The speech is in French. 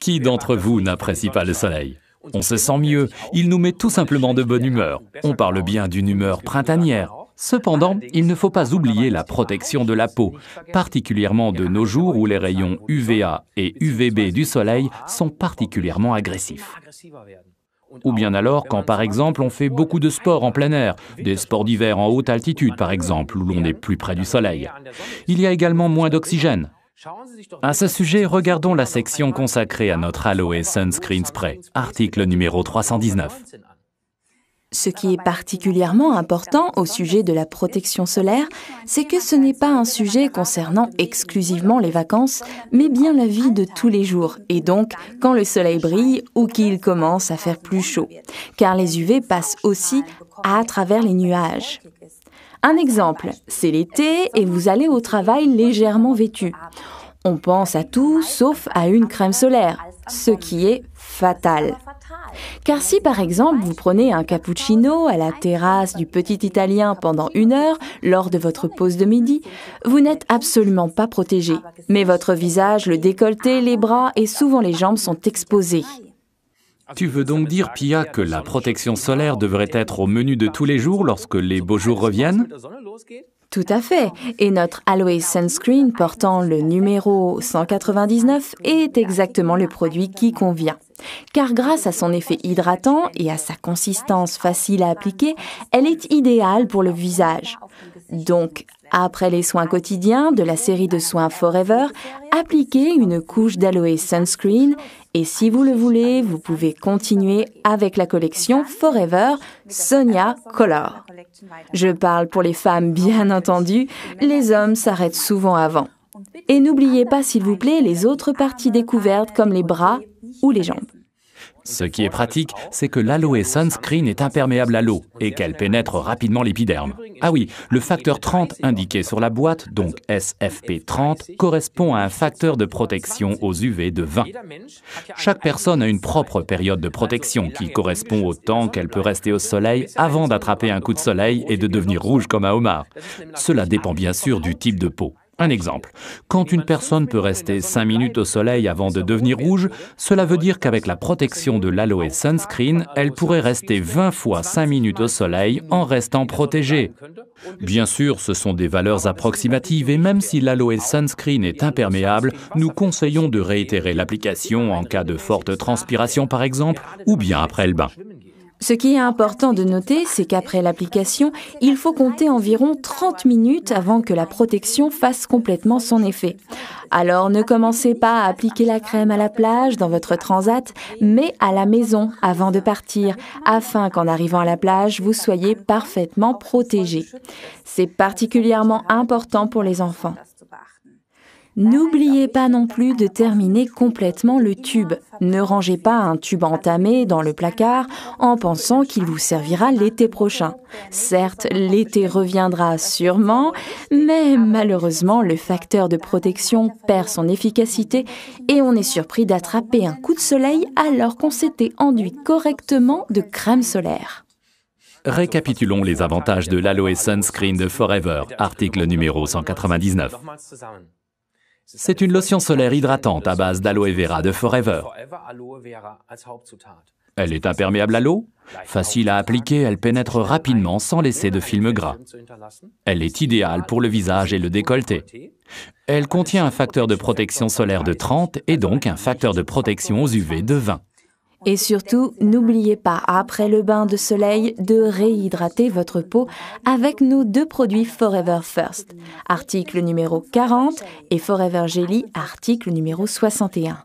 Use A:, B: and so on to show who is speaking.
A: Qui d'entre vous n'apprécie pas le soleil? On se sent mieux, il nous met tout simplement de bonne humeur. On parle bien d'une humeur printanière. Cependant, il ne faut pas oublier la protection de la peau, particulièrement de nos jours où les rayons UVA et UVB du soleil sont particulièrement agressifs. Ou bien alors quand par exemple on fait beaucoup de sport en plein air, des sports d'hiver en haute altitude par exemple, où l'on est plus près du soleil. Il y a également moins d'oxygène. À ce sujet, regardons la section consacrée à notre Aloe Sunscreen Spray, article numéro 319.
B: Ce qui est particulièrement important au sujet de la protection solaire, c'est que ce n'est pas un sujet concernant exclusivement les vacances, mais bien la vie de tous les jours, et donc quand le soleil brille ou qu'il commence à faire plus chaud, car les UV passent aussi à travers les nuages. Un exemple, c'est l'été et vous allez au travail légèrement vêtu. On pense à tout sauf à une crème solaire, ce qui est fatal. Car si par exemple vous prenez un cappuccino à la terrasse du Petit Italien pendant 1 heure lors de votre pause de midi, vous n'êtes absolument pas protégé. Mais votre visage, le décolleté, les bras et souvent les jambes sont exposés.
A: Tu veux donc dire, Pia, que la protection solaire devrait être au menu de tous les jours lorsque les beaux jours reviennent?
B: Tout à fait. Et notre Aloe Sunscreen portant le numéro 199 est exactement le produit qui convient. Car grâce à son effet hydratant et à sa consistance facile à appliquer, elle est idéale pour le visage. Donc, après les soins quotidiens de la série de soins Forever, appliquez une couche d'Aloe Sunscreen et si vous le voulez, vous pouvez continuer avec la collection Forever Sonia Color. Je parle pour les femmes bien entendu, les hommes s'arrêtent souvent avant. Et n'oubliez pas s'il vous plaît les autres parties découvertes comme les bras ou les jambes.
A: Ce qui est pratique, c'est que l'Aloe Sunscreen est imperméable à l'eau et qu'elle pénètre rapidement l'épiderme. Ah oui, le facteur 30 indiqué sur la boîte, donc SFP 30, correspond à un facteur de protection aux UV de 20. Chaque personne a une propre période de protection qui correspond au temps qu'elle peut rester au soleil avant d'attraper un coup de soleil et de devenir rouge comme un homard. Cela dépend bien sûr du type de peau. Un exemple, quand une personne peut rester 5 minutes au soleil avant de devenir rouge, cela veut dire qu'avec la protection de l'Aloe Sunscreen, elle pourrait rester 20 fois 5 minutes au soleil en restant protégée. Bien sûr, ce sont des valeurs approximatives et même si l'Aloe Sunscreen est imperméable, nous conseillons de réitérer l'application en cas de forte transpiration par exemple, ou bien après le bain.
B: Ce qui est important de noter, c'est qu'après l'application, il faut compter environ 30 minutes avant que la protection fasse complètement son effet. Alors ne commencez pas à appliquer la crème à la plage dans votre transat, mais à la maison avant de partir, afin qu'en arrivant à la plage, vous soyez parfaitement protégés. C'est particulièrement important pour les enfants. N'oubliez pas non plus de terminer complètement le tube. Ne rangez pas un tube entamé dans le placard en pensant qu'il vous servira l'été prochain. Certes, l'été reviendra sûrement, mais malheureusement, le facteur de protection perd son efficacité et on est surpris d'attraper un coup de soleil alors qu'on s'était enduit correctement de crème solaire.
A: Récapitulons les avantages de l'Aloe Sunscreen de Forever, article numéro 199. C'est une lotion solaire hydratante à base d'aloe vera de Forever. Elle est imperméable à l'eau, facile à appliquer, elle pénètre rapidement sans laisser de film gras. Elle est idéale pour le visage et le décolleté. Elle contient un facteur de protection solaire de 30 et donc un facteur de protection aux UV de 20.
B: Et surtout, n'oubliez pas, après le bain de soleil, de réhydrater votre peau avec nos 2 produits Forever First, article numéro 40 et Forever Jelly, article numéro 61.